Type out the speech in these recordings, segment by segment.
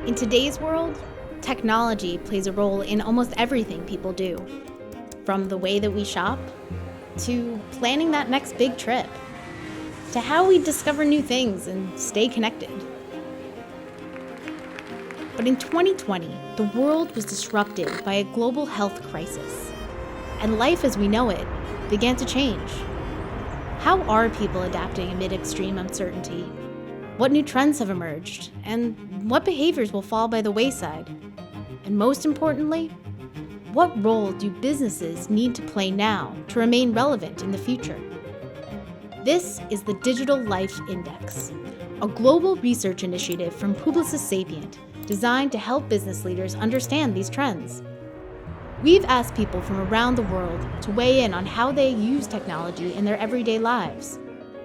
In today's world, technology plays a role in almost everything people do, from the way that we shop, to planning that next big trip, to how we discover new things and stay connected. But in 2020, the world was disrupted by a global health crisis, and life as we know it began to change. How are people adapting amid extreme uncertainty? What new trends have emerged, and what behaviors will fall by the wayside? And most importantly, what role do businesses need to play now to remain relevant in the future? This is the Digital Life Index, a global research initiative from Publicis Sapient designed to help business leaders understand these trends. We've asked people from around the world to weigh in on how they use technology in their everyday lives,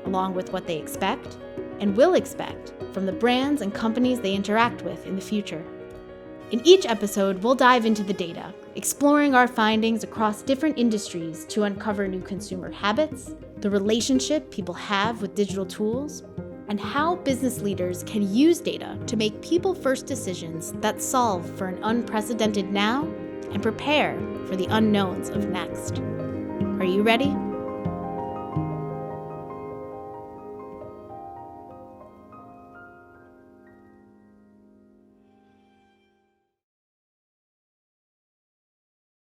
along with what they expect and will expect from the brands and companies they interact with in the future. In each episode, we'll dive into the data, exploring our findings across different industries to uncover new consumer habits, the relationship people have with digital tools, and how business leaders can use data to make people-first decisions that solve for an unprecedented now and prepare for the unknowns of next. Are you ready?